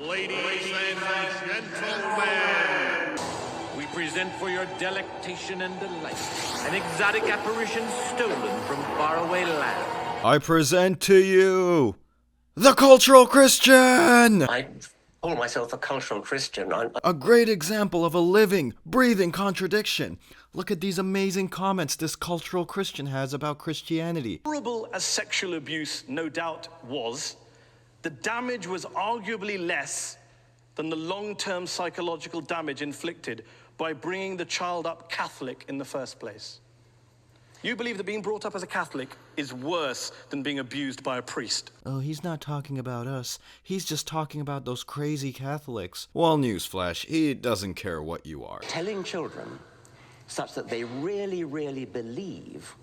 Ladies and gentlemen, we present for your delectation and delight an exotic apparition stolen from faraway land. I present to you the Cultural Christian! I call myself a cultural Christian. A great example of a living, breathing contradiction. Look at these amazing comments this Cultural Christian has about Christianity. Horrible as sexual abuse no doubt was, the damage was arguably less than the long-term psychological damage inflicted by bringing the child up Catholic in the first place. You believe that being brought up as a Catholic is worse than being abused by a priest? Oh, he's not talking about us. He's just talking about those crazy Catholics. Well, newsflash, he doesn't care what you are. Telling children such that they really, really believe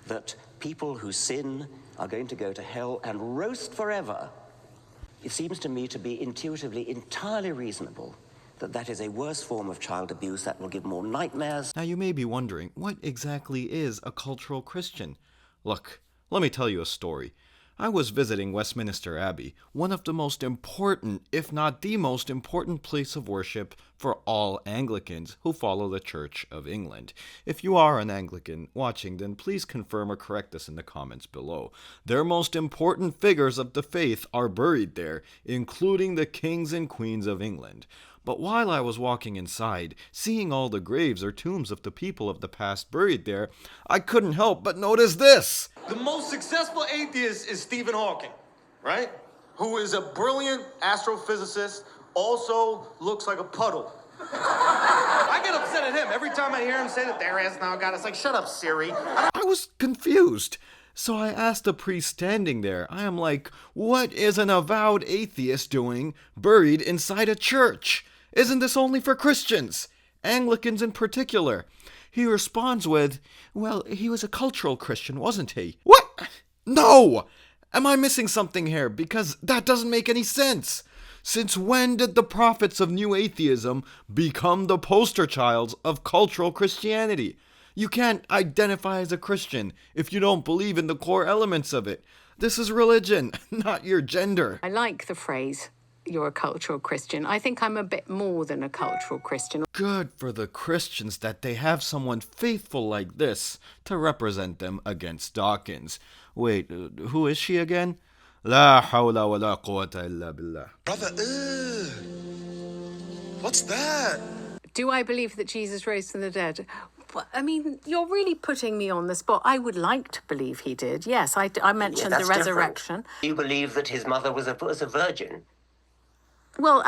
that people who sin are going to go to hell and roast forever, it seems to me to be intuitively entirely reasonable that that is a worse form of child abuse that will give more nightmares. Now you may be wondering, what exactly is a cultural Christian? Look, let me tell you a story. I was visiting Westminster Abbey, one of the most important, if not the most important place of worship for all Anglicans who follow the Church of England. If you are an Anglican watching, then please confirm or correct this in the comments below. Their most important figures of the faith are buried there, including the kings and queens of England. But while I was walking inside, seeing all the graves or tombs of the people of the past buried there, I couldn't help but notice this. The most successful atheist is Stephen Hawking, right? Who is a brilliant astrophysicist, also looks like a puddle. I get upset at him every time I hear him say that there is no God. It's like, shut up, Siri. I was confused. So I asked the priest standing there, I am like, what is an avowed atheist doing buried inside a church? Isn't this only for Christians? Anglicans in particular. He responds with, well, he was a cultural Christian, wasn't he? What? No! Am I missing something here? Because that doesn't make any sense. Since when did the prophets of New Atheism become the poster childs of cultural Christianity? You can't identify as a Christian if you don't believe in the core elements of it. This is religion, not your gender. I like the phrase, you're a cultural Christian. I think I'm a bit more than a cultural Christian. Good for the Christians that they have someone faithful like this to represent them against Dawkins. Wait, who is she again? La hawla wa la quwwata illa billah. Brother, what's that? Do I believe that Jesus rose from the dead? I mean, you're really putting me on the spot. I would like to believe he did. Yes, I mentioned the resurrection. Different. You believe that his mother was a virgin? Well,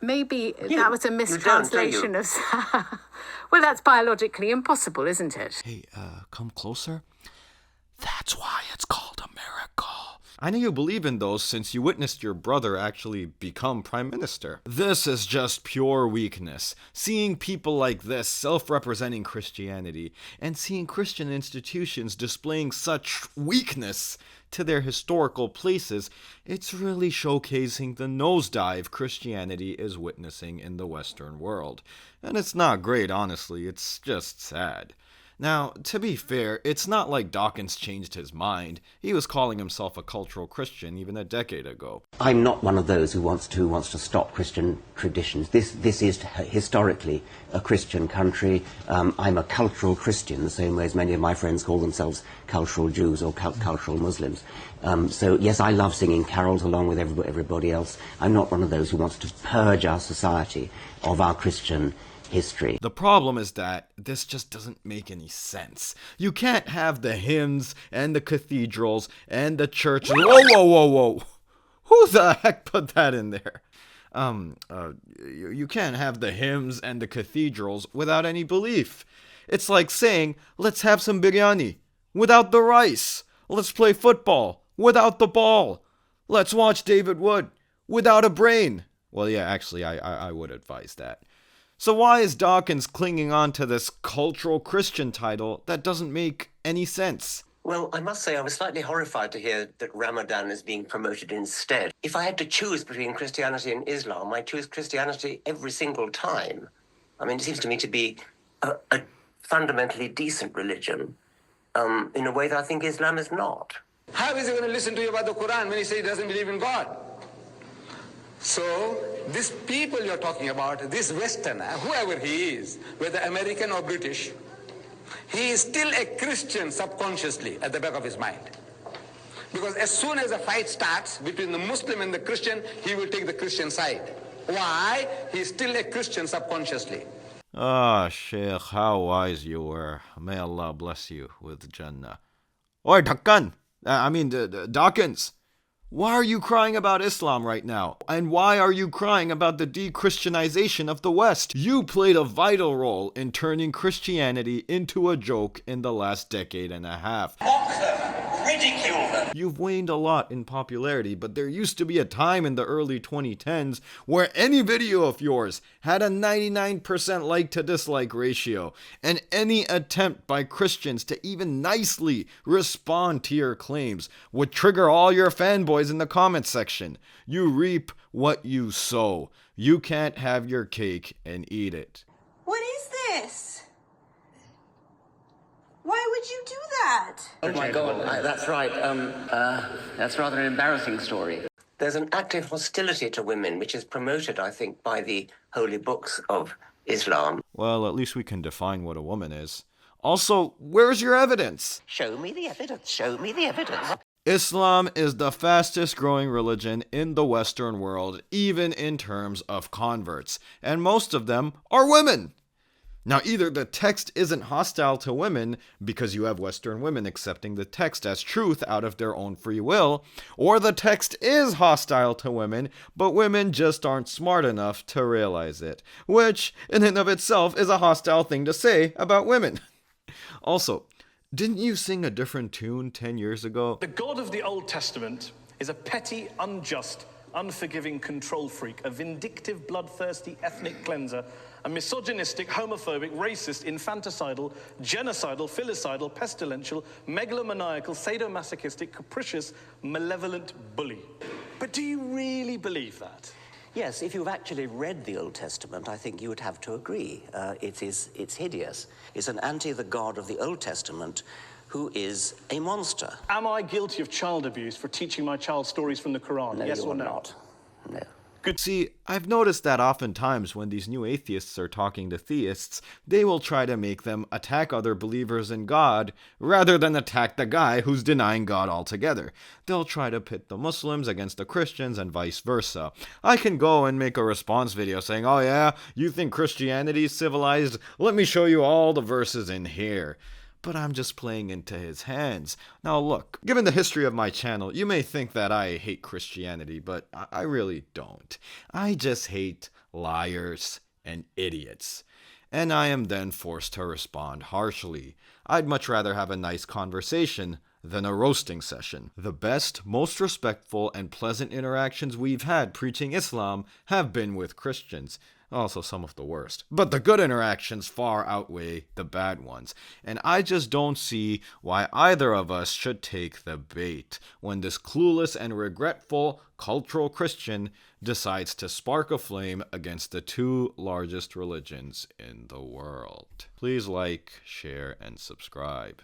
maybe that was a mistranslation of... Well, that's biologically impossible, isn't it? Hey, come closer. That's why it's called a miracle. I know you believe in those since you witnessed your brother actually become prime minister. This is just pure weakness. Seeing people like this self-representing Christianity and seeing Christian institutions displaying such weakness to their historical places, it's really showcasing the nosedive Christianity is witnessing in the Western world. And it's not great, honestly, it's just sad. Now, to be fair, it's not like Dawkins changed his mind. He was calling himself a cultural Christian even a decade ago. I'm not one of those who wants to stop Christian traditions. This is historically a Christian country. I'm a cultural Christian, the same way as many of my friends call themselves cultural Jews or cultural Muslims. So yes, I love singing carols along with everybody else. I'm not one of those who wants to purge our society of our Christian history. The problem is that this just doesn't make any sense. You can't have the hymns and the cathedrals and the churches. Whoa. Who the heck put that in there? You can't have the hymns and the cathedrals without any belief. It's like saying, let's have some biryani without the rice. Let's play football without the ball. Let's watch David Wood without a brain. Well, yeah, actually, I would advise that. So why is Dawkins clinging on to this cultural Christian title that doesn't make any sense? Well, I must say I was slightly horrified to hear that Ramadan is being promoted instead. If I had to choose between Christianity and Islam, I choose Christianity every single time. I mean, it seems to me to be a fundamentally decent religion in a way that I think Islam is not. How is he going to listen to you about the Quran when he says he doesn't believe in God? So, these people you're talking about, this Westerner, whoever he is, whether American or British, he is still a Christian subconsciously at the back of his mind. Because as soon as a fight starts between the Muslim and the Christian, he will take the Christian side. Why? He is still a Christian subconsciously. Ah, Sheikh, how wise you were. May Allah bless you with Jannah. Oi, Dawkins. Why are you crying about Islam right now? And why are you crying about the de-Christianization of the West? You played a vital role in turning Christianity into a joke in the last decade and a half. Mock them, ridicule them. You've waned a lot in popularity, but there used to be a time in the early 2010s where any video of yours had a 99% like to dislike ratio, and any attempt by Christians to even nicely respond to your claims would trigger all your fanboys in the comments section. You reap what you sow. You can't have your cake and eat it. What is this? Why would you do that? Oh my God, that's right. That's rather an embarrassing story. There's an active hostility to women, which is promoted, I think, by the holy books of Islam. Well, at least we can define what a woman is. Also, where's your evidence? Show me the evidence. Show me the evidence. Islam is the fastest growing religion in the Western world, even in terms of converts, and most of them are women. Now, either the text isn't hostile to women because you have Western women accepting the text as truth out of their own free will, or the text is hostile to women, but women just aren't smart enough to realize it, which in and of itself is a hostile thing to say about women. Also, didn't you sing a different tune 10 years ago? The God of the Old Testament is a petty, unjust, unforgiving control freak, a vindictive, bloodthirsty ethnic cleanser, a misogynistic, homophobic, racist, infanticidal, genocidal, filicidal, pestilential, megalomaniacal, sadomasochistic, capricious, malevolent bully. But do you really believe that? Yes, if you've actually read the Old Testament, I think you would have to agree. It's hideous. It's an the God of the Old Testament who is a monster. Am I guilty of child abuse for teaching my child stories from the Quran? No, yes you're or no? Not. No. Good. See, I've noticed that oftentimes when these new atheists are talking to theists, they will try to make them attack other believers in God rather than attack the guy who's denying God altogether. They'll try to pit the Muslims against the Christians and vice versa. I can go and make a response video saying, oh yeah, you think Christianity is civilized? Let me show you all the verses in here. But I'm just playing into his hands. Now look, given the history of my channel, you may think that I hate Christianity, but I really don't. I just hate liars and idiots. And I am then forced to respond harshly. I'd much rather have a nice conversation than a roasting session. The best, most respectful, and pleasant interactions we've had preaching Islam have been with Christians. Also some of the worst. But the good interactions far outweigh the bad ones. And I just don't see why either of us should take the bait when this clueless and regretful cultural Christian decides to spark a flame against the two largest religions in the world. Please like, share, and subscribe.